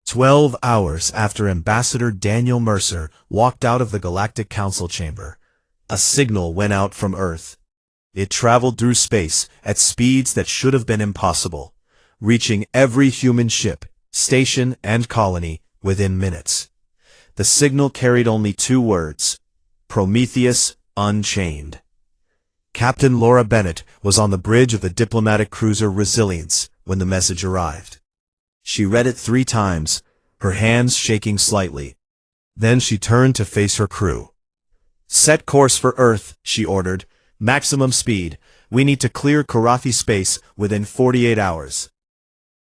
12 hours after Ambassador Daniel Mercer walked out of the Galactic Council chamber, a signal went out from Earth. It traveled through space at speeds that should have been impossible, reaching every human ship, station, and colony within minutes. The signal carried only 2 words: Prometheus Unchained. Captain Laura Bennett was on the bridge of the diplomatic cruiser Resilience when the message arrived. She read it 3 times, her hands shaking slightly. Then she turned to face her crew. "Set course for Earth," she ordered. "Maximum speed. We need to clear Karathi space within 48 hours.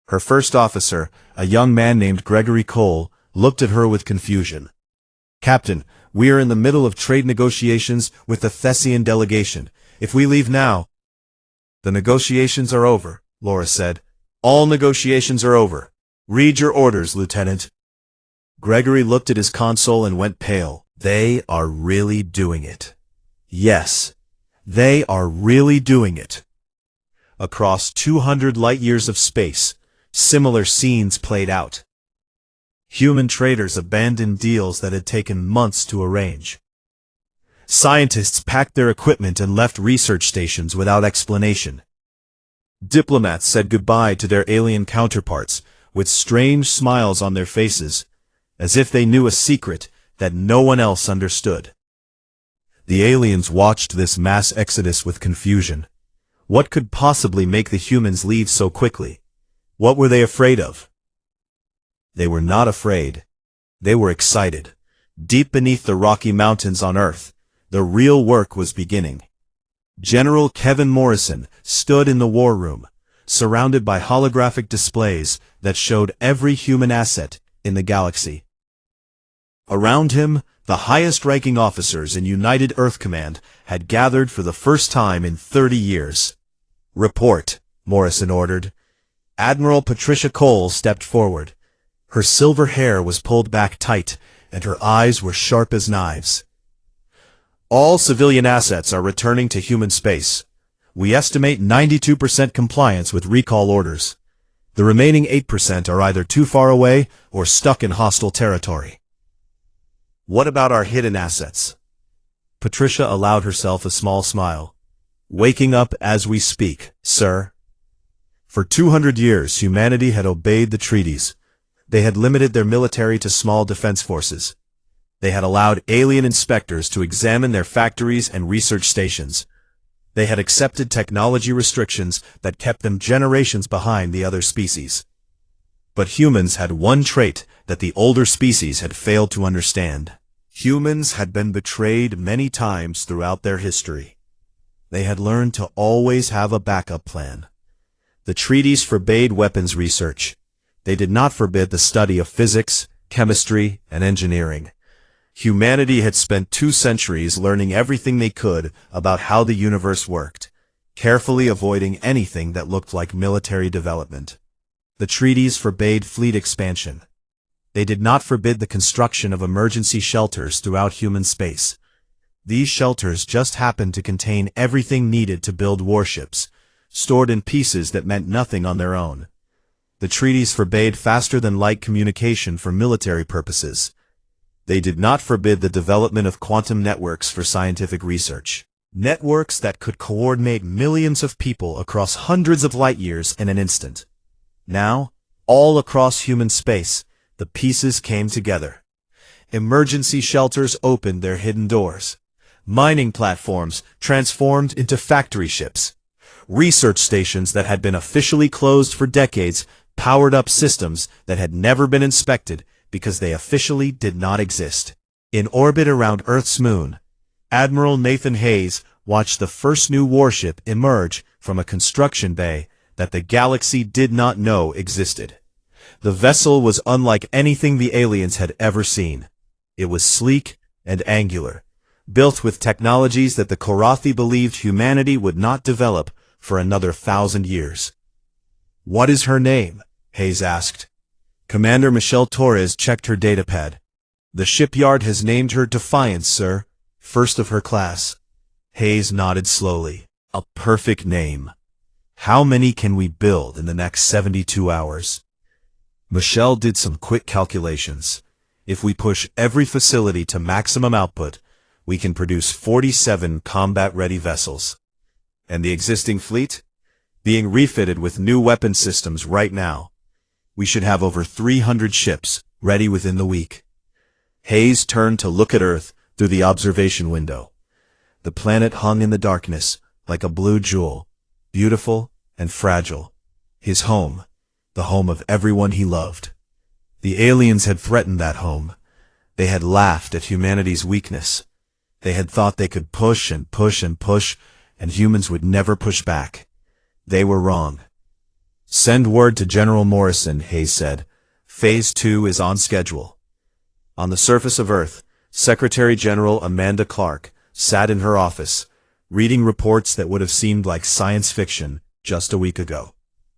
Her first officer, a young man named Gregory Cole, looked at her with confusion. "Captain, we are in the middle of trade negotiations with the Thessian delegation. If we leave now—" "The negotiations are over," Laura said. "All negotiations are over. Read your orders, Lieutenant." Gregory looked at his console and went pale. They are really doing it. Yes, they are really doing it. Across 200 light-years of space, similar scenes played out. Human traders abandoned deals that had taken months to arrange. Scientists packed their equipment and left research stations without explanation. Diplomats said goodbye to their alien counterparts with strange smiles on their faces, as if they knew a secret that no one else understood. The aliens watched this mass exodus with confusion. What could possibly make the humans leave so quickly? What were they afraid of? They were not afraid. They were excited. Deep beneath the Rocky Mountains on Earth, the real work was beginning. General Kevin Morrison stood in the war room, surrounded by holographic displays that showed every human asset in the galaxy. Around him, the highest-ranking officers in United Earth Command had gathered for the first time in 30 years. "Report," Morrison ordered. Admiral Patricia Cole stepped forward. Her silver hair was pulled back tight, and her eyes were sharp as knives. "All civilian assets are returning to human space. We estimate 92% compliance with recall orders. The remaining 8% are either too far away or stuck in hostile territory." "What about our hidden assets?" Patricia allowed herself a small smile. "Waking up as we speak, sir." For 200 years, humanity had obeyed the treaties. They had limited their military to small defense forces. They had allowed alien inspectors to examine their factories and research stations. They had accepted technology restrictions that kept them generations behind the other species. But humans had one trait that the older species had failed to understand. Humans had been betrayed many times throughout their history. They had learned to always have a backup plan. The treaties forbade weapons research. They did not forbid the study of physics, chemistry, and engineering. Humanity had spent 2 centuries learning everything they could about how the universe worked, carefully avoiding anything that looked like military development. The treaties forbade fleet expansion. They did not forbid the construction of emergency shelters throughout human space. These shelters just happened to contain everything needed to build warships, stored in pieces that meant nothing on their own. The treaties forbade faster-than-light communication for military purposes. They did not forbid the development of quantum networks for scientific research. Networks that could coordinate millions of people across hundreds of light-years in an instant. Now, all across human space, the pieces came together. Emergency shelters opened their hidden doors. Mining platforms transformed into factory ships. Research stations that had been officially closed for decades powered up systems that had never been inspected because they officially did not exist. In orbit around Earth's moon, Admiral Nathan Hayes watched the first new warship emerge from a construction bay that the galaxy did not know existed. The vessel was unlike anything the aliens had ever seen. It was sleek and angular, built with technologies that the Karathi believed humanity would not develop for another 1,000 years. "What is her name?" Hayes asked. Commander Michelle Torres checked her datapad. "The shipyard has named her Defiance, sir. First of her class." Hayes nodded slowly. "A perfect name. How many can we build in the next 72 hours? Michelle did some quick calculations. If we push every facility to maximum output, we can produce 47 combat-ready vessels. And the existing fleet? Being refitted with new weapon systems right now. We should have over 300 ships ready within the week. Hayes turned to look at Earth through the observation window. The planet hung in the darkness like a blue jewel, beautiful and fragile. His home, the home of everyone he loved. The aliens had threatened that home. They had laughed at humanity's weakness. They had thought they could push and push and push, and humans would never push back. They were wrong. Send word to General Morrison, Hayes said. Phase 2 is on schedule. On the surface of Earth, Secretary General Amanda Clark sat in her office, reading reports that would have seemed like science fiction just a week ago.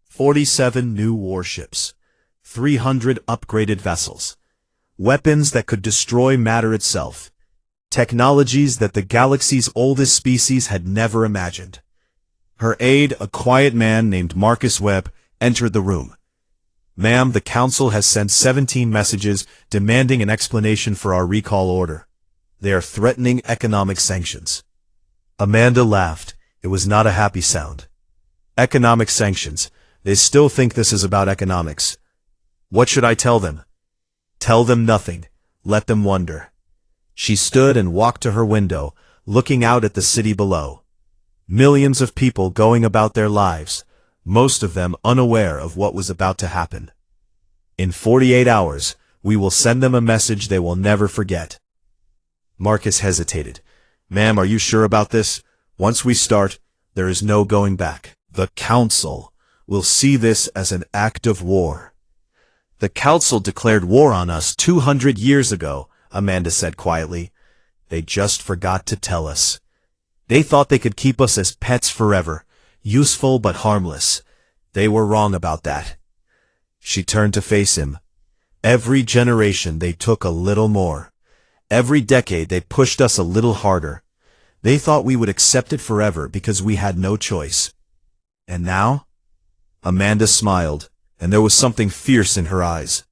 47 new warships, 300 upgraded vessels, weapons that could destroy matter itself, technologies that the galaxy's oldest species had never imagined. Her aide, a quiet man named Marcus Webb, entered the room. Ma'am, the Council has sent 17 messages demanding an explanation for our recall order. They are threatening economic sanctions. Amanda laughed. It was not a happy sound. Economic sanctions. They still think this is about economics. What should I tell them? Tell them nothing. Let them wonder. She stood and walked to her window, looking out at the city below. Millions of people going about their lives, most of them unaware of what was about to happen. In 48 hours, we will send them a message they will never forget. Marcus hesitated. Ma'am, are you sure about this? Once we start, there is no going back. The Council will see this as an act of war. The Council declared war on us 200 years ago, Amanda said quietly. They just forgot to tell us. They thought they could keep us as pets forever, useful but harmless. They were wrong about that. She turned to face him. Every generation they took a little more. Every decade they pushed us a little harder. They thought we would accept it forever because we had no choice. And now? Amanda smiled, and there was something fierce in her eyes.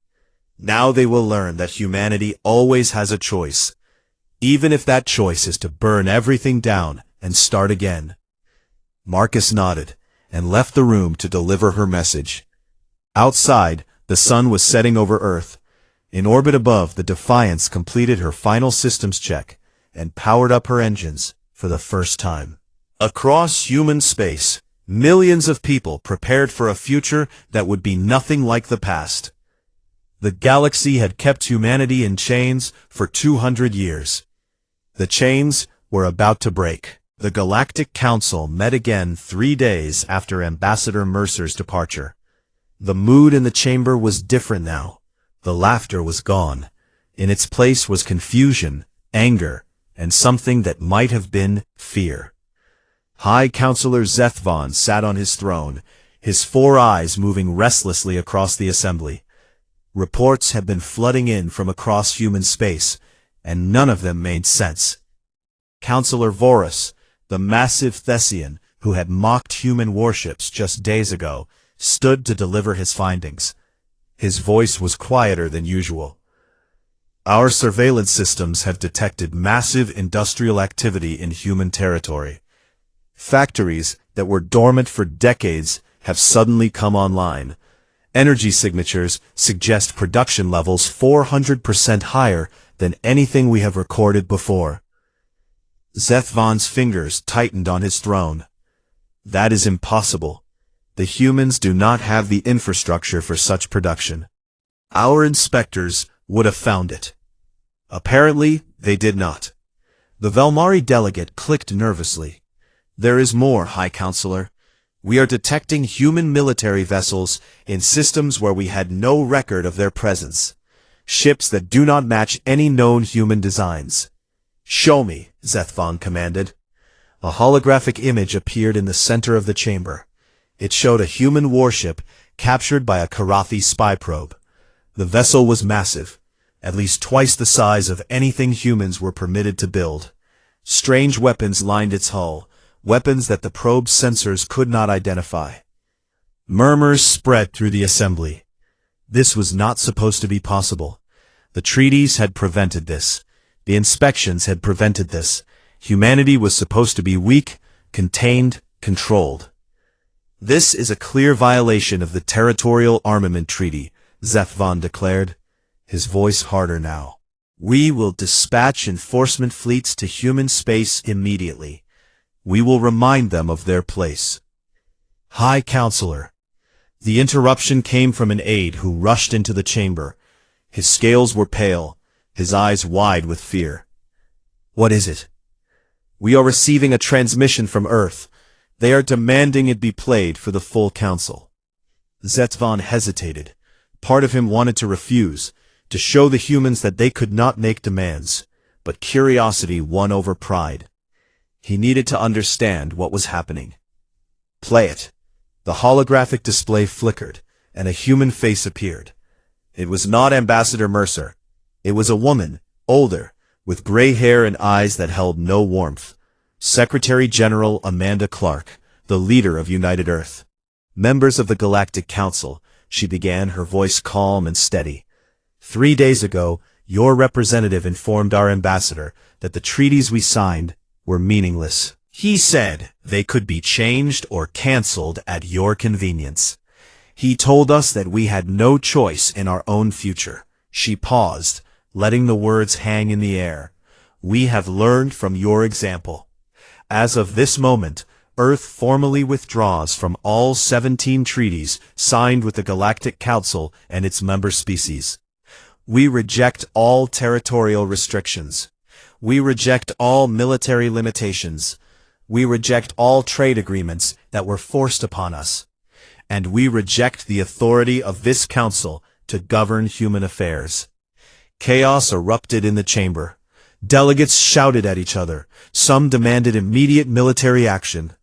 Now they will learn that humanity always has a choice, even if that choice is to burn everything down and start again. Marcus nodded and left the room to deliver her message. Outside, the sun was setting over Earth. In orbit above, the Defiance completed her final systems check and powered up her engines for the first time. Across human space, millions of people prepared for a future that would be nothing like the past. The galaxy had kept humanity in chains for 200 years. The chains were about to break. The Galactic Council met again 3 days after Ambassador Mercer's departure. The mood in the chamber was different now. The laughter was gone. In its place was confusion, anger, and something that might have been fear. High Counselor Zethvon sat on his throne, his 4 eyes moving restlessly across the assembly. Reports had been flooding in from across human space, and none of them made sense. Counselor Vorus, the massive Thessian who had mocked human warships just days ago, stood to deliver his findings. His voice was quieter than usual. Our surveillance systems have detected massive industrial activity in human territory. Factories that were dormant for decades have suddenly come online. Energy signatures suggest production levels 400% higher than anything we have recorded before. Zethvon's fingers tightened on his throne. That is impossible. The humans do not have the infrastructure for such production. Our inspectors would have found it. Apparently, they did not. The Velmari delegate clicked nervously. There is more, High Counselor. We are detecting human military vessels in systems where we had no record of their presence. Ships that do not match any known human designs. Show me, Zethvon commanded. A holographic image appeared in the center of the chamber. It showed a human warship captured by a Karathi spy probe. The vessel was massive, at least twice the size of anything humans were permitted to build. Strange weapons lined its hull, weapons that the probe's sensors could not identify. Murmurs spread through the assembly. This was not supposed to be possible. The treaties had prevented this. The inspections had prevented this. Humanity was supposed to be weak, contained, controlled. This is a clear violation of the Territorial Armament Treaty, HFY declared, his voice harder now. We will dispatch enforcement fleets to human space immediately. We will remind them of their place. High Counselor. The interruption came from an aide who rushed into the chamber. His scales were pale, his eyes wide with fear. What is it? We are receiving a transmission from Earth. They are demanding it be played for the full council. HFY hesitated. Part of him wanted to refuse, to show the humans that they could not make demands, but curiosity won over pride. He needed to understand what was happening. Play it. The holographic display flickered, and a human face appeared. It was not Ambassador Mercer. It was a woman, older, with gray hair and eyes that held no warmth. Secretary General Amanda Clark, the leader of United Earth. Members of the Galactic Council, she began, her voice calm and steady. 3 days ago, your representative informed our ambassador that the treaties we signed were meaningless. He said they could be changed or cancelled at your convenience. He told us that we had no choice in our own future. She paused, letting the words hang in the air. We have learned from your example. As of this moment, Earth formally withdraws from all 17 treaties signed with the Galactic Council and its member species. We reject all territorial restrictions. We reject all military limitations. We reject all trade agreements that were forced upon us. And we reject the authority of this council to govern human affairs. Chaos erupted in the chamber. Delegates shouted at each other. Some demanded immediate military action.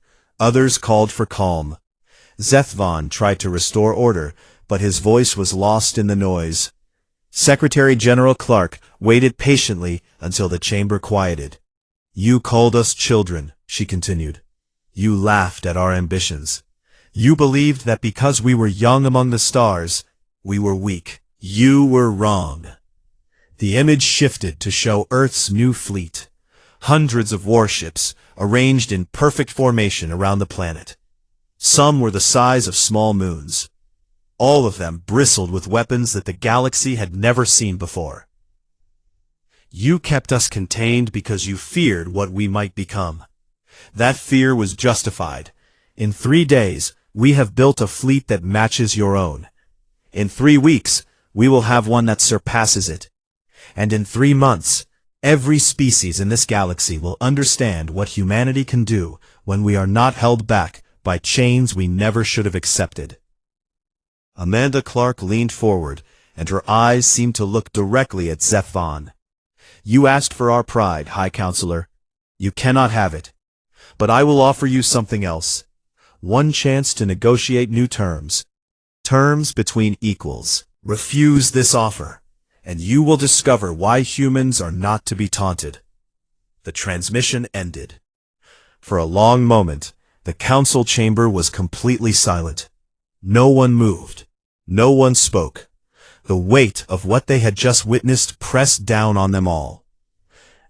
Others called for calm. HFY tried to restore order, but his voice was lost in the noise. Secretary General Clark waited patiently until the chamber quieted. You called us children, she continued. You laughed at our ambitions. You believed that because we were young among the stars, we were weak. You were wrong. The image shifted to show Earth's new fleet. Hundreds of warships, arranged in perfect formation around the planet. Some were the size of small moons. All of them bristled with weapons that the galaxy had never seen before. You kept us contained because you feared what we might become. That fear was justified. In 3 days, we have built a fleet that matches your own. In 3 weeks, we will have one that surpasses it. And in 3 months, every species in this galaxy will understand what humanity can do when we are not held back by chains we never should have accepted. Amanda Clark leaned forward, and her eyes seemed to look directly at HFY. You asked for our pride, High Counselor. You cannot have it. But I will offer you something else. One chance to negotiate new terms. Terms between equals. Refuse this offer, and you will discover why humans are not to be taunted. The transmission ended. For a long moment, the council chamber was completely silent. No one moved. No one spoke. The weight of what they had just witnessed pressed down on them all.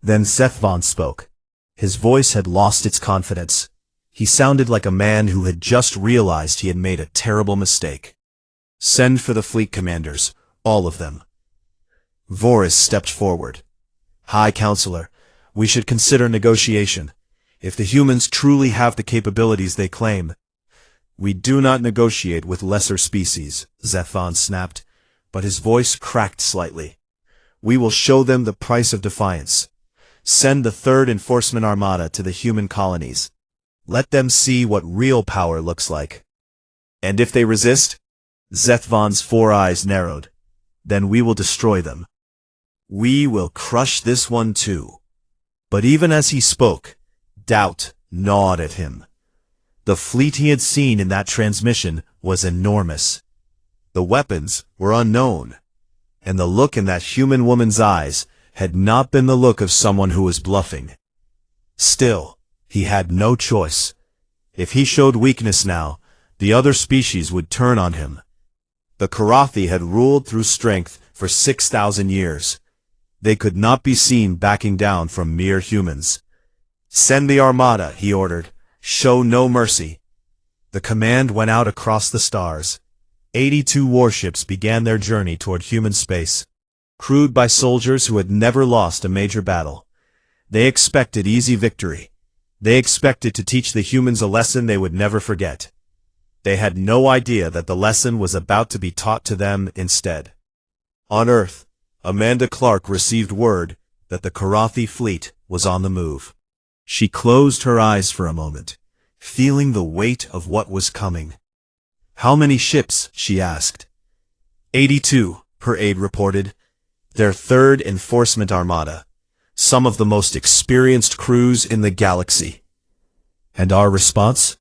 Then HFY spoke. His voice had lost its confidence. He sounded like a man who had just realized he had made a terrible mistake. Send for the fleet commanders, all of them. Voris stepped forward. High Counselor, we should consider negotiation. If the humans truly have the capabilities they claim. We do not negotiate with lesser species, HFY snapped, but his voice cracked slightly. We will show them the price of defiance. Send the 3rd Enforcement Armada to the human colonies. Let them see what real power looks like. And if they resist? HFY's 4 eyes narrowed. Then we will destroy them. We will crush this one too. But even as he spoke, doubt gnawed at him. The fleet he had seen in that transmission was enormous. The weapons were unknown, and the look in that human woman's eyes had not been the look of someone who was bluffing. Still, he had no choice. If he showed weakness now, the other species would turn on him. The Karathi had ruled through strength for 6,000 years. They could not be seen backing down from mere humans. "Send the armada," he ordered. "Show no mercy." The command went out across the stars. 82 warships began their journey toward human space, crewed by soldiers who had never lost a major battle. They expected easy victory. They expected to teach the humans a lesson they would never forget. They had no idea that the lesson was about to be taught to them instead. On Earth, Amanda Clark received word that the Karathi fleet was on the move. She closed her eyes for a moment, feeling the weight of what was coming. "How many ships?" she asked. 82, her aide reported. "Their third enforcement armada. Some of the most experienced crews in the galaxy." "And our response?"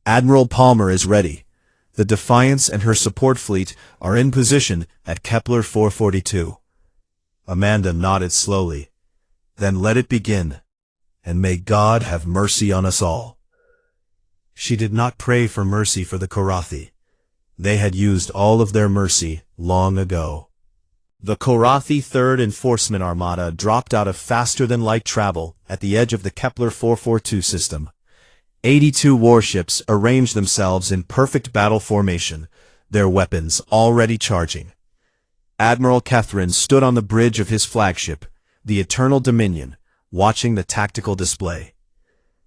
"Admiral Palmer is ready. The Defiance and her support fleet are in position at Kepler 442. Amanda nodded slowly. "Then let it begin. And may God have mercy on us all." She did not pray for mercy for the Karathi. They had used all of their mercy long ago. The Karathi Third Enforcement Armada dropped out of faster-than-light travel at the edge of the Kepler 442 system. 82 warships arranged themselves in perfect battle formation, their weapons already charging. Admiral Catherine stood on the bridge of his flagship, the Eternal Dominion, watching the tactical display.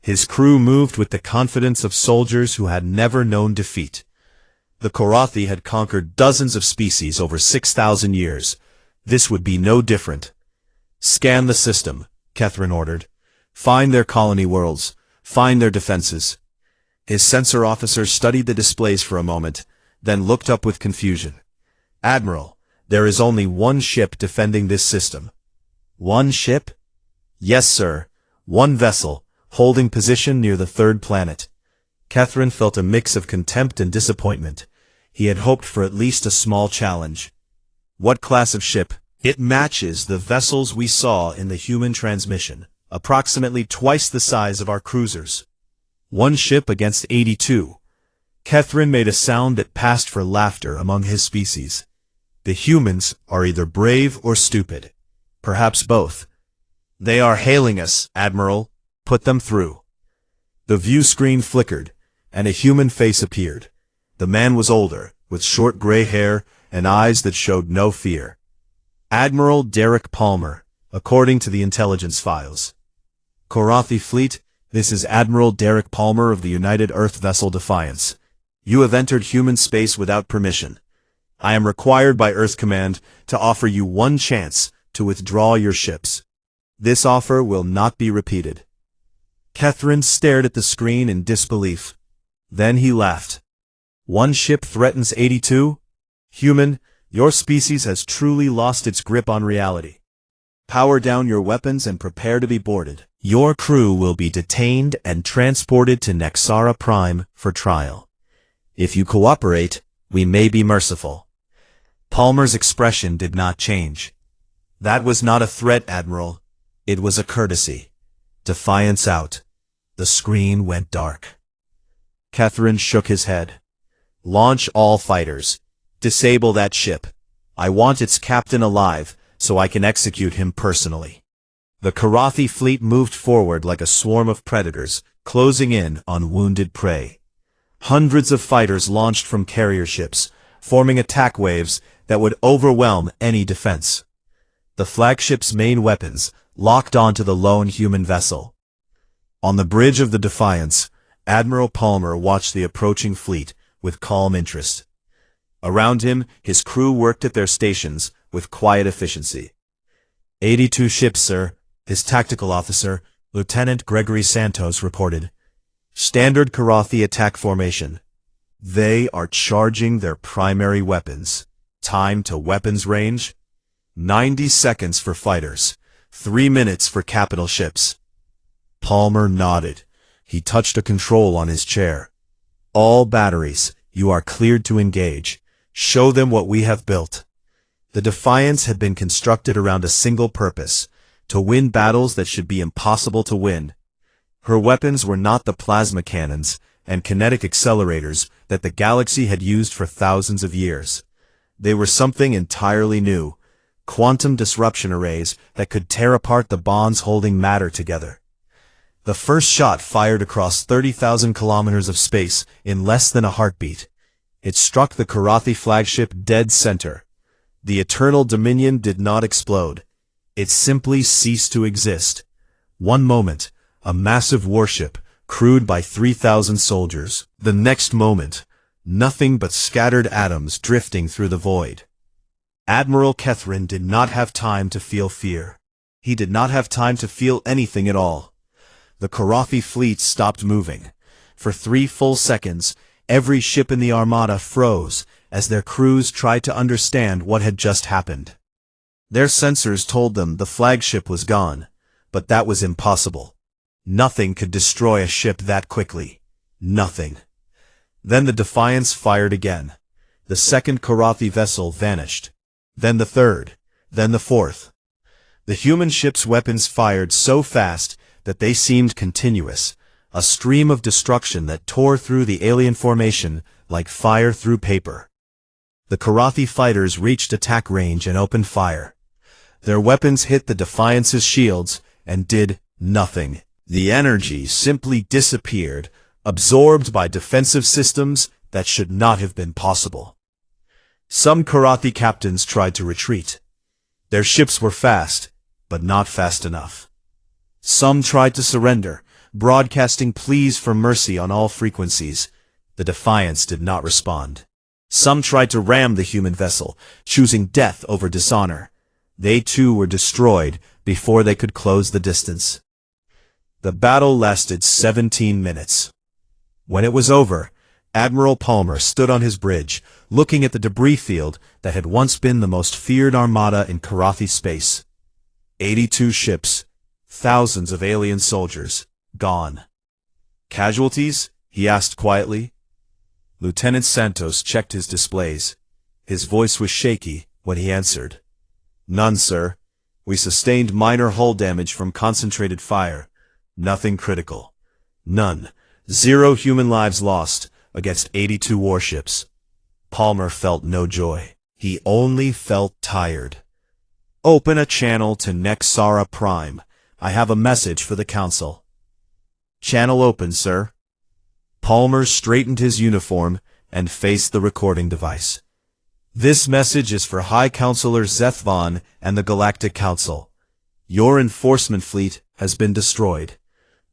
His crew moved with the confidence of soldiers who had never known defeat. The Karathi had conquered dozens of species over 6,000 years. This would be no different. "Scan the system," Catherine ordered. "Find their colony worlds. Find their defenses." His sensor officer studied the displays for a moment, then looked up with confusion. "Admiral, there is only one ship defending this system." "One ship?" "Yes, sir. One vessel, holding position near the third planet." Catherine felt a mix of contempt and disappointment. He had hoped for at least a small challenge. "What class of ship?" "It matches the vessels we saw in the human transmission, approximately twice the size of our cruisers." One ship against 82. Catherine made a sound that passed for laughter among his species. "The humans are either brave or stupid. Perhaps both." "They are hailing us, Admiral. Put them through." The view screen flickered, and a human face appeared. The man was older, with short gray hair and eyes that showed no fear. Admiral Derek Palmer, according to the intelligence files. "Karathi Fleet, this is Admiral Derek Palmer of the United Earth vessel Defiance. You have entered human space without permission. I am required by Earth Command to offer you one chance to withdraw your ships. This offer will not be repeated." Catherine stared at the screen in disbelief. Then he laughed. "One ship threatens 82? Human, your species has truly lost its grip on reality. Power down your weapons and prepare to be boarded. Your crew will be detained and transported to Nexara Prime for trial. If you cooperate, we may be merciful." Palmer's expression did not change. "That was not a threat, Admiral. It was a courtesy. Defiance out." The screen went dark. Catherine shook his head. "Launch all fighters. Disable that ship. I want its captain alive, so I can execute him personally." The Karathi fleet moved forward like a swarm of predators, closing in on wounded prey. Hundreds of fighters launched from carrier ships, forming attack waves that would overwhelm any defense. The flagship's main weapons locked onto the lone human vessel. On the bridge of the Defiance, Admiral Palmer watched the approaching fleet with calm interest. Around him, his crew worked at their stations with quiet efficiency. 82 ships, sir," his tactical officer, Lieutenant Gregory Santos, reported. "Standard Karathi attack formation. They are charging their primary weapons. Time to weapons range? 90 seconds for fighters, 3 minutes for capital ships." Palmer nodded. He touched a control on his chair. "All batteries, you are cleared to engage. Show them what we have built." The Defiance had been constructed around a single purpose: to win battles that should be impossible to win. Her weapons were not the plasma cannons and kinetic accelerators that the galaxy had used for thousands of years. They were something entirely new. Quantum disruption arrays that could tear apart the bonds holding matter together. The first shot fired across 30,000 kilometers of space in less than a heartbeat. It struck the Karathi flagship dead center. The Eternal Dominion did not explode. It simply ceased to exist. One moment, a massive warship, crewed by 3,000 soldiers. The next moment, nothing but scattered atoms drifting through the void. Admiral Kethrin did not have time to feel fear. He did not have time to feel anything at all. The Karathi fleet stopped moving. For 3 full seconds, every ship in the armada froze as their crews tried to understand what had just happened. Their sensors told them the flagship was gone, but that was impossible. Nothing could destroy a ship that quickly. Nothing. Then the Defiance fired again. The second Karathi vessel vanished. Then the third. Then the fourth. The human ship's weapons fired so fast that they seemed continuous, a stream of destruction that tore through the alien formation like fire through paper. The Karathi fighters reached attack range and opened fire. Their weapons hit the Defiance's shields and did nothing. The energy simply disappeared, absorbed by defensive systems that should not have been possible. Some Karathi captains tried to retreat. Their ships were fast, but not fast enough. Some tried to surrender, broadcasting pleas for mercy on all frequencies. The Defiance did not respond. Some tried to ram the human vessel, choosing death over dishonor. They too were destroyed before they could close the distance. The battle lasted 17 minutes. When it was over, Admiral Palmer stood on his bridge, looking at the debris field that had once been the most feared armada in Karathi space. 82 ships, thousands of alien soldiers, gone. Casualties? He asked quietly. Lieutenant Santos checked his displays. His voice was shaky when he answered. None, sir. We sustained minor hull damage from concentrated fire. Nothing critical. None. 0 human lives lost against 82 warships. Palmer felt no joy. He only felt tired. Open a channel to Nexara Prime. I have a message for the Council. Channel open, sir. Palmer straightened his uniform and faced the recording device. This message is for High Counselor Zethvon and the Galactic Council. Your enforcement fleet has been destroyed.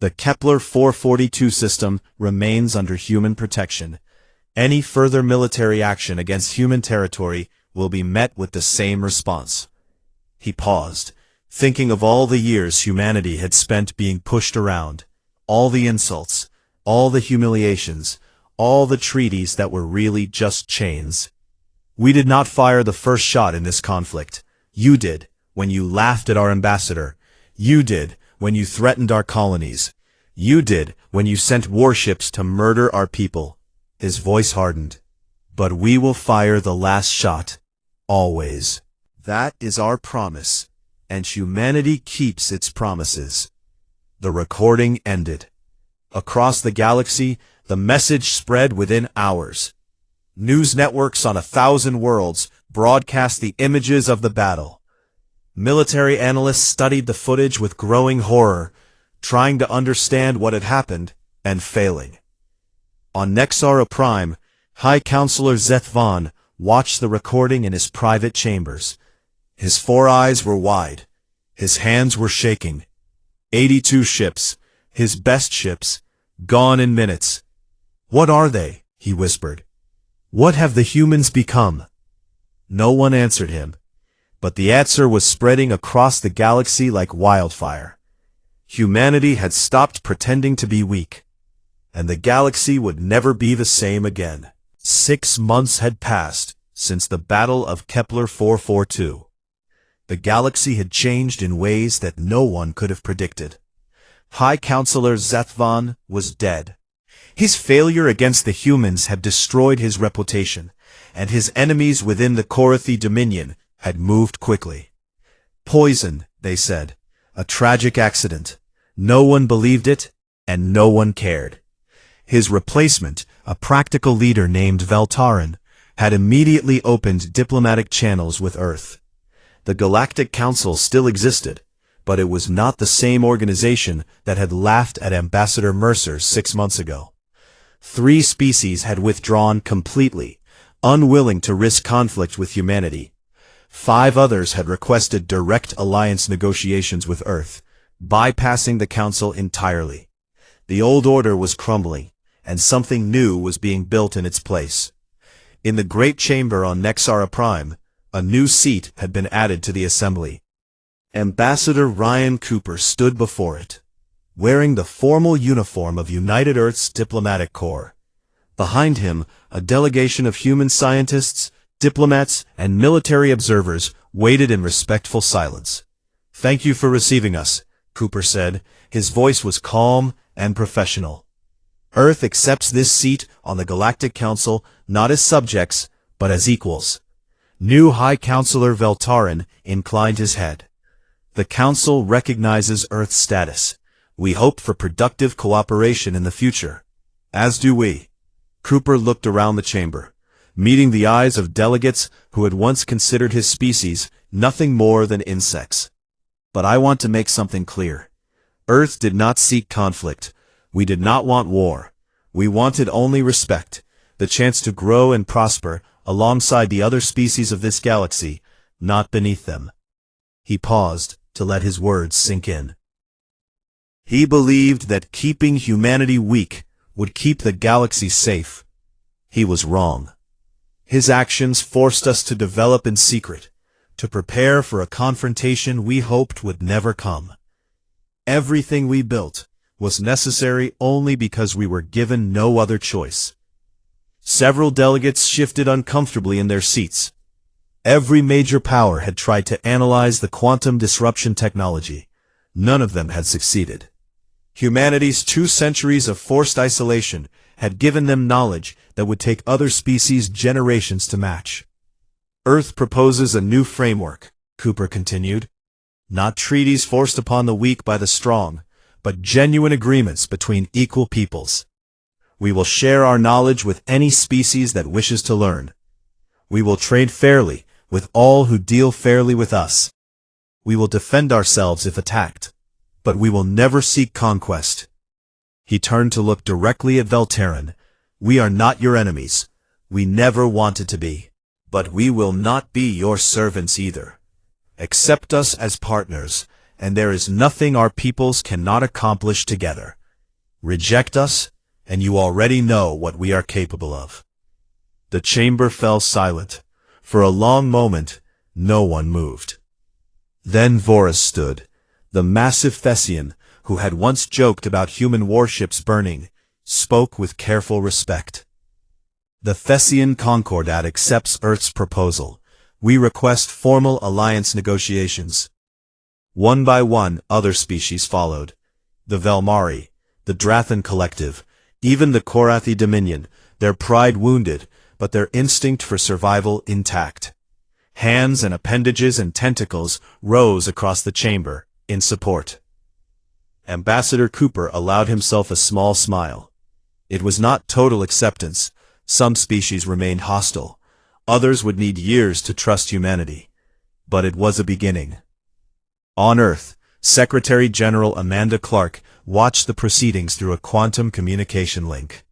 The Kepler 442 system remains under human protection. Any further military action against human territory will be met with the same response. He paused, thinking of all the years humanity had spent being pushed around, all the insults, all the humiliations, all the treaties that were really just chains. We did not fire the first shot in this conflict. You did, when you laughed at our ambassador. You did, when you threatened our colonies. You did, when you sent warships to murder our people. His voice hardened. But we will fire the last shot. Always. That is our promise, and humanity keeps its promises. The recording ended. Across the galaxy, the message spread within hours. News networks on 1,000 worlds broadcast the images of the battle. Military analysts studied the footage with growing horror, trying to understand what had happened and failing. On Nexara Prime, High Counselor Zethvon watched the recording in his private chambers. His 4 eyes were wide. His hands were shaking. 82 ships, his best ships, gone in minutes. What are they? He whispered. What have the humans become? No one answered him, but the answer was spreading across the galaxy like wildfire. Humanity had stopped pretending to be weak, and the galaxy would never be the same again. 6 months had passed since the Battle of Kepler 442. The galaxy had changed in ways that no one could have predicted. High Counselor Zethvon was dead. His failure against the humans had destroyed his reputation, and his enemies within the Karathi Dominion had moved quickly. Poison, they said. A tragic accident. No one believed it, and no one cared. His replacement, a practical leader named Veltarin, had immediately opened diplomatic channels with Earth. The Galactic Council still existed, but it was not the same organization that had laughed at Ambassador Mercer 6 months ago. 3 species had withdrawn completely, unwilling to risk conflict with humanity. 5 others had requested direct alliance negotiations with Earth, bypassing the Council entirely. The old order was crumbling, and something new was being built in its place. In the Great Chamber on Nexara Prime, a new seat had been added to the Assembly. Ambassador Ryan Cooper stood before it, wearing the formal uniform of United Earth's Diplomatic Corps. Behind him, a delegation of human scientists, diplomats, and military observers waited in respectful silence. "Thank you for receiving us," Cooper said. His voice was calm and professional. "Earth accepts this seat on the Galactic Council not as subjects, but as equals." New High Counselor Veltarin inclined his head. "The Council recognizes Earth's status. We hope for productive cooperation in the future." "As do we." Cooper looked around the chamber, meeting the eyes of delegates who had once considered his species nothing more than insects. "But I want to make something clear. Earth did not seek conflict. We did not want war. We wanted only respect, the chance to grow and prosper alongside the other species of this galaxy, not beneath them." He paused to let his words sink in. He believed that keeping humanity weak would keep the galaxy safe. He was wrong. His actions forced us to develop in secret, to prepare for a confrontation we hoped would never come. Everything we built was necessary only because we were given no other choice. Several delegates shifted uncomfortably in their seats. Every major power had tried to analyze the quantum disruption technology. None of them had succeeded. Humanity's 2 centuries of forced isolation had given them knowledge that would take other species generations to match. "Earth proposes a new framework," Cooper continued. "Not treaties forced upon the weak by the strong, but genuine agreements between equal peoples. We will share our knowledge with any species that wishes to learn. We will trade fairly with all who deal fairly with us. We will defend ourselves if attacked, but we will never seek conquest." He turned to look directly at Veltarin. "We are not your enemies. We never wanted to be. But we will not be your servants either. Accept us as partners, and there is nothing our peoples cannot accomplish together. Reject us, and you already know what we are capable of." The chamber fell silent. For a long moment, no one moved. Then Vorus stood, the massive Thessian, who had once joked about human warships burning, spoke with careful respect. "The Thessian Concordat accepts Earth's proposal. We request formal alliance negotiations." One by one, other species followed. The Velmari, the Drathan Collective, even the Korathi Dominion, their pride wounded, but their instinct for survival intact. Hands and appendages and tentacles rose across the chamber, in support. Ambassador Cooper allowed himself a small smile. It was not total acceptance. Some species remained hostile. Others would need years to trust humanity. But it was a beginning. On Earth, Secretary General Amanda Clark watched the proceedings through a quantum communication link.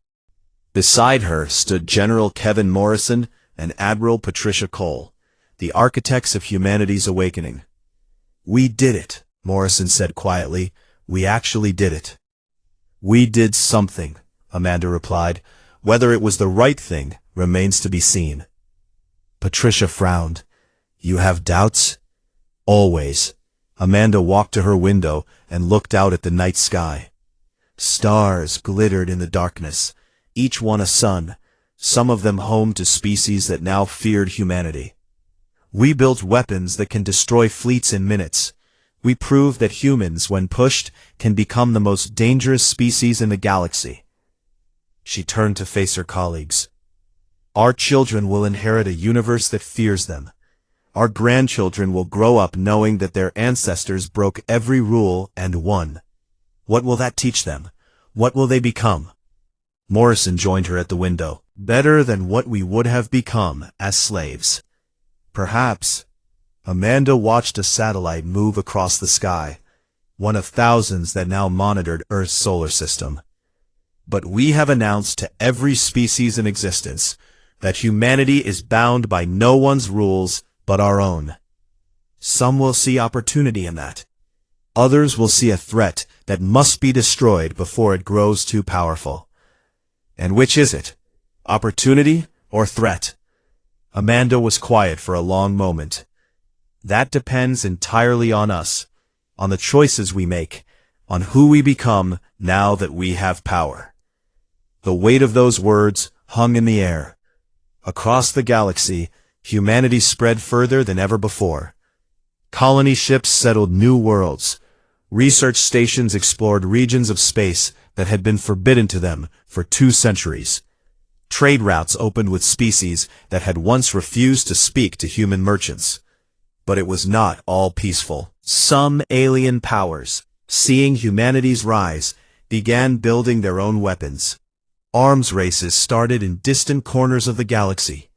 Beside her stood General Kevin Morrison and Admiral Patricia Cole, the architects of humanity's awakening. "We did it," Morrison said quietly. "We actually did it." "We did something," Amanda replied. "Whether it was the right thing remains to be seen." Patricia frowned. "You have doubts?" "Always." Amanda walked to her window and looked out at the night sky. Stars glittered in the darkness, each one a sun, some of them home to species that now feared humanity. "We built weapons that can destroy fleets in minutes. We proved that humans, when pushed, can become the most dangerous species in the galaxy." She turned to face her colleagues. "Our children will inherit a universe that fears them. Our grandchildren will grow up knowing that their ancestors broke every rule and won. What will that teach them? What will they become?" Morrison joined her at the window. Better than what we would have become as slaves. Perhaps. Amanda watched a satellite move across the sky, one of thousands that now monitored Earth's solar system. But we have announced to every species in existence that humanity is bound by no one's rules but our own. Some will see opportunity in that. Others will see a threat that must be destroyed before it grows too powerful. And which is it? Opportunity or threat? Amanda was quiet for a long moment. That depends entirely on us, on the choices we make, on who we become now that we have power. The weight of those words hung in the air. Across the galaxy, humanity spread further than ever before. Colony ships settled new worlds. Research stations explored regions of space that had been forbidden to them for 2 centuries. Trade routes opened with species that had once refused to speak to human merchants. But it was not all peaceful. Some alien powers, seeing humanity's rise, began building their own weapons. Arms races started in distant corners of the galaxy.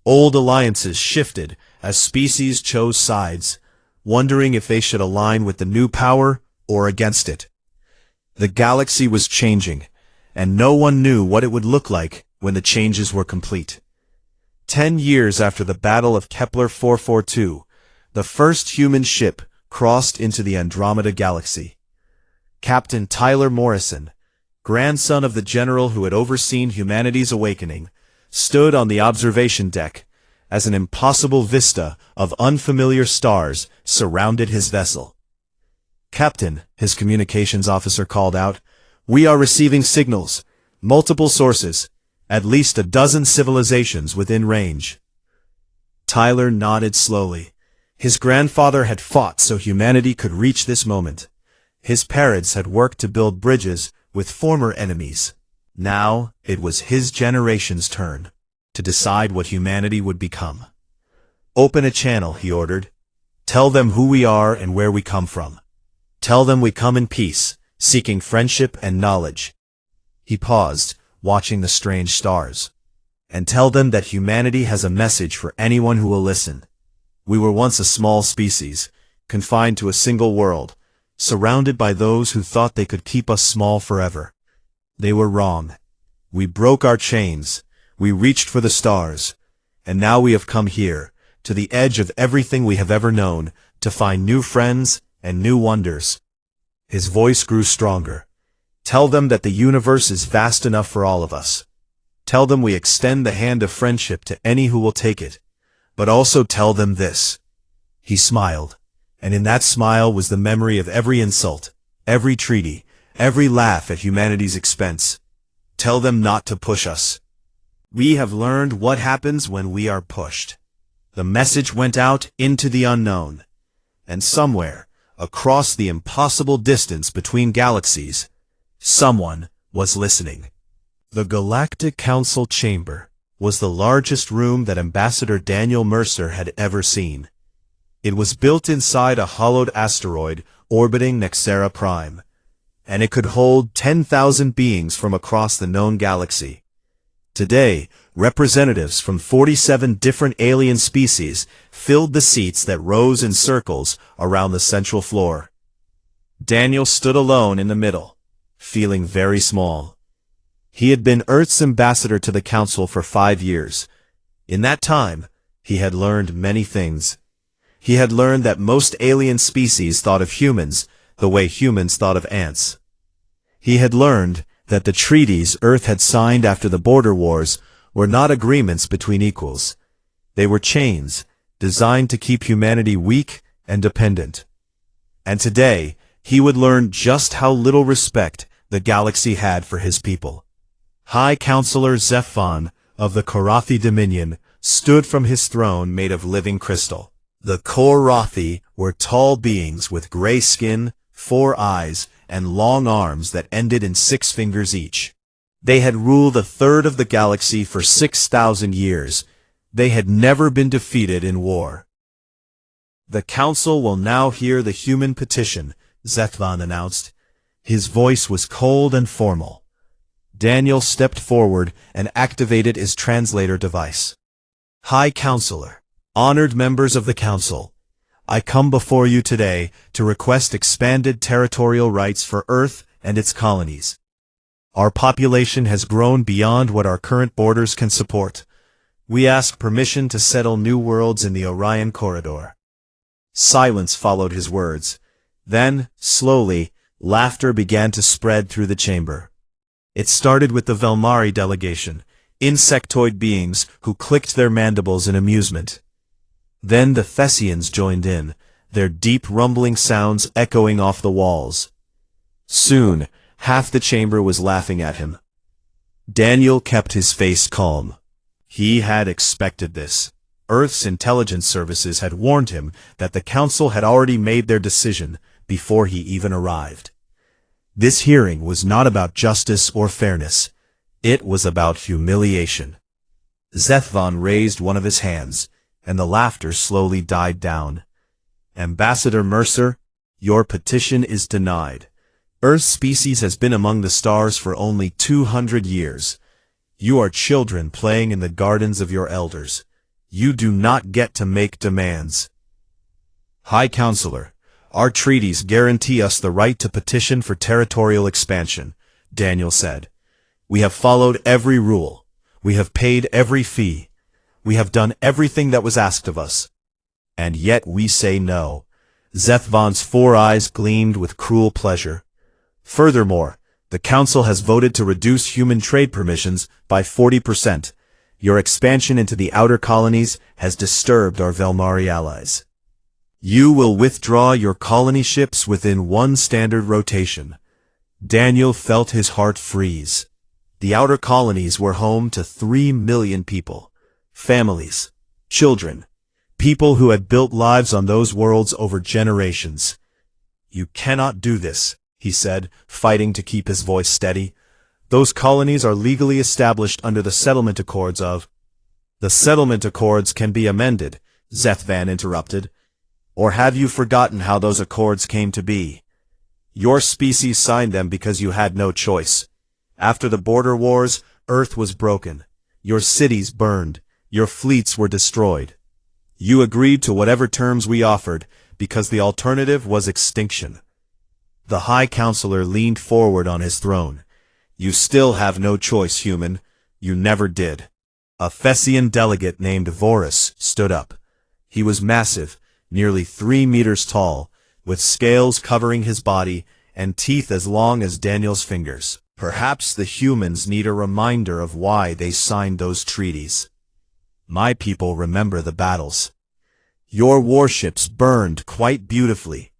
Old alliances shifted as species chose sides, wondering if they should align with the new power or against it. The galaxy was changing, and no one knew what it would look like when the changes were complete. 10 years after the Battle of Kepler 442, the first human ship crossed into the Andromeda Galaxy. Captain Tyler Morrison, grandson of the general who had overseen humanity's awakening, stood on the observation deck as an impossible vista of unfamiliar stars surrounded his vessel. "Captain," his communications officer called out, "we are receiving signals, multiple sources, at least a dozen civilizations within range." Tyler nodded slowly. His grandfather had fought so humanity could reach this moment. His parents had worked to build bridges with former enemies. Now it was his generation's turn to decide what humanity would become. "Open a channel," he ordered. "Tell them who we are and where we come from. Tell them we come in peace, seeking friendship and knowledge." He paused, watching the strange stars. "And tell them that humanity has a message for anyone who will listen. We were once a small species, confined to a single world, surrounded by those who thought they could keep us small forever. They were wrong. We broke our chains, we reached for the stars, and now we have come here, to the edge of everything we have ever known, to find new friends and new wonders." His voice grew stronger. "Tell them that the universe is vast enough for all of us. Tell them we extend the hand of friendship to any who will take it. But also tell them this." He smiled, and in that smile was the memory of every insult, every treaty, every laugh at humanity's expense. "Tell them not to push us. We have learned what happens when we are pushed." The message went out into the unknown, and somewhere, across the impossible distance between galaxies, someone was listening. The Galactic Council Chamber was the largest room that Ambassador Daniel Mercer had ever seen. It was built inside a hollowed asteroid orbiting Nexera Prime, and it could hold 10,000 beings from across the known galaxy. Today, representatives from 47 different alien species filled the seats that rose in circles around the central floor. Daniel stood alone in the middle, feeling very small. He had been Earth's ambassador to the Council for 5 years. In that time, he had learned many things. He had learned that most alien species thought of humans the way humans thought of ants. He had learned that the treaties Earth had signed after the border wars were not agreements between equals. They were chains designed to keep humanity weak and dependent. And today, he would learn just how little respect the galaxy had for his people. High Counselor Zephon of the Korathi Dominion stood from his throne made of living crystal. The Korathi were tall beings with gray skin, 4 eyes, and long arms that ended in 6 fingers each. They had ruled a third of the galaxy for 6,000 years. They had never been defeated in war. "The Council will now hear the human petition," Zephon announced. His voice was cold and formal. Daniel stepped forward and activated his translator device. High Counselor, honored members of the Council, I come before you today to request expanded territorial rights for Earth and its colonies. Our population has grown beyond what our current borders can support. We ask permission to settle new worlds in the Orion Corridor. Silence followed his words. Then, slowly, laughter began to spread through the chamber. It started with the Velmari delegation, insectoid beings who clicked their mandibles in amusement. Then the Thessians joined in, their deep rumbling sounds echoing off the walls. Soon, half the chamber was laughing at him. Daniel kept his face calm. He had expected this. Earth's intelligence services had warned him that the Council had already made their decision before he even arrived. This hearing was not about justice or fairness. It was about humiliation. Zethvon raised one of his hands, and the laughter slowly died down. Ambassador Mercer, your petition is denied. Earth's species has been among the stars for only 200 years. You are children playing in the gardens of your elders. You do not get to make demands. High Counselor, our treaties guarantee us the right to petition for territorial expansion, Daniel said. We have followed every rule. We have paid every fee. We have done everything that was asked of us. And yet we say no. Zethvon's 4 eyes gleamed with cruel pleasure. Furthermore, the Council has voted to reduce human trade permissions by 40%. Your expansion into the outer colonies has disturbed our Velmari allies. You will withdraw your colony ships within 1 standard rotation. Daniel felt his heart freeze. The outer colonies were home to 3 million people. Families, children, people who had built lives on those worlds over generations. You cannot do this, he said, fighting to keep his voice steady. Those colonies are legally established under the settlement accords of... The settlement accords can be amended, Zethvan interrupted. Or have you forgotten how those accords came to be? Your species signed them because you had no choice. After the border wars, Earth was broken. Your cities burned. Your fleets were destroyed. You agreed to whatever terms we offered because the alternative was extinction. The High Counselor leaned forward on his throne. You still have no choice, human. You never did. A Thessian delegate named Vorus stood up. He was massive, nearly 3 meters tall, with scales covering his body and teeth as long as Daniel's fingers. Perhaps the humans need a reminder of why they signed those treaties. My people remember the battles. Your warships burned quite beautifully.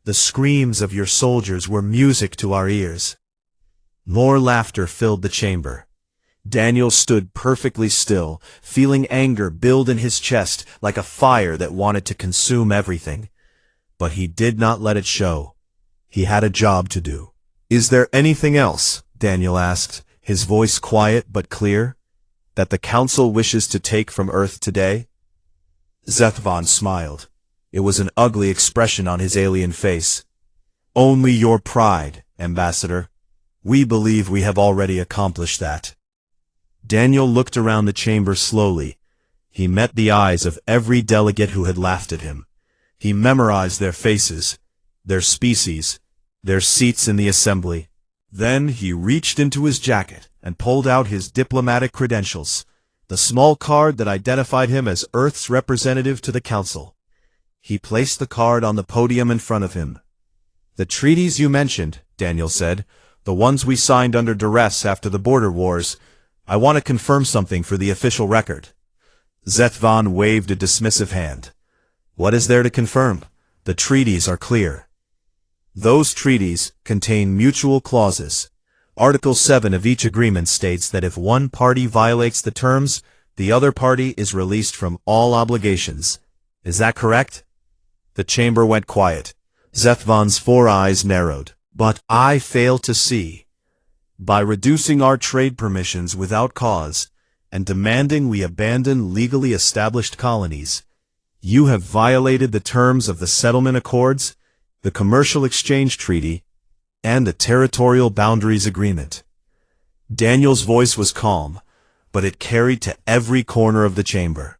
The screams of your soldiers were music to our ears. More laughter filled the chamber. Daniel stood perfectly still, feeling anger build in his chest like a fire that wanted to consume everything. But he did not let it show. He had a job to do. Is there anything else, Daniel asked, his voice quiet but clear, that the Council wishes to take from Earth today? Zethvon smiled. It was an ugly expression on his alien face. Only your pride, Ambassador. We believe we have already accomplished that. Daniel looked around the chamber slowly. He met the eyes of every delegate who had laughed at him. He memorized their faces, their species, their seats in the assembly. Then he reached into his jacket and pulled out his diplomatic credentials, the small card that identified him as Earth's representative to the Council. He placed the card on the podium in front of him. The treaties you mentioned, Daniel said, the ones we signed under duress after the border wars, I want to confirm something for the official record. Zethvon waved a dismissive hand. What is there to confirm? The treaties are clear. Those treaties contain mutual clauses. Article 7 of each agreement states that if one party violates the terms, the other party is released from all obligations. Is that correct? The chamber went quiet. Zethvon's 4 eyes narrowed. But I fail to see. By reducing our trade permissions without cause and demanding we abandon legally established colonies, you have violated the terms of the settlement accords, the commercial exchange treaty, and the territorial boundaries agreement. Daniel's voice was calm, but it carried to every corner of the chamber.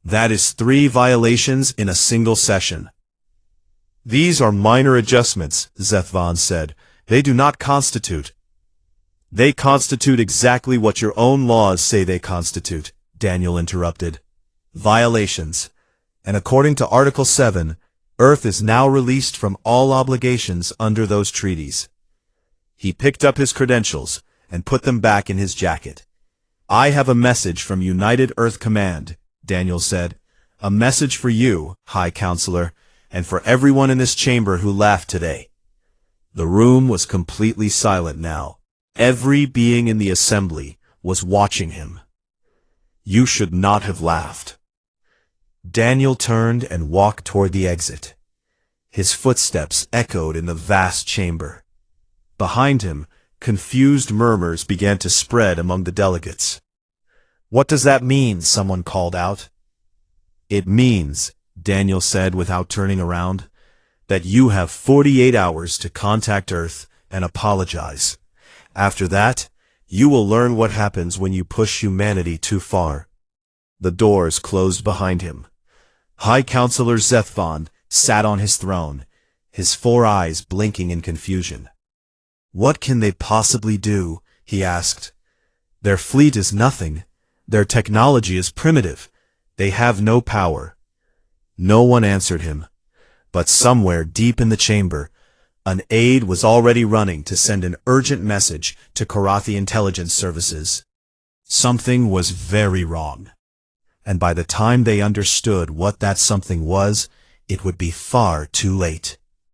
That is 3 violations in a single session. These are minor adjustments, Zethvon said. They do not constitute. They constitute exactly what your own laws say they constitute, Daniel interrupted. Violations. And according to Article 7, Earth is now released from all obligations under those treaties. He picked up his credentials and put them back in his jacket. I have a message from United Earth Command, Daniel said. A message for you, High Counselor, and for everyone in this chamber who laughed today. The room was completely silent now. Every being in the assembly was watching him. You should not have laughed. Daniel turned and walked toward the exit. His footsteps echoed in the vast chamber. Behind him, confused murmurs began to spread among the delegates. What does that mean? Someone called out. It means, Daniel said without turning around, that you have 48 hours to contact Earth and apologize. After that, you will learn what happens when you push humanity too far. The doors closed behind him. High Counselor Zethvon sat on his throne, his 4 eyes blinking in confusion. What can they possibly do? He asked. Their fleet is nothing. Their technology is primitive. They have no power. No one answered him. But somewhere deep in the chamber, an aide was already running to send an urgent message to Karathi intelligence services. Something was very wrong. And by the time they understood what that something was, it would be far too late.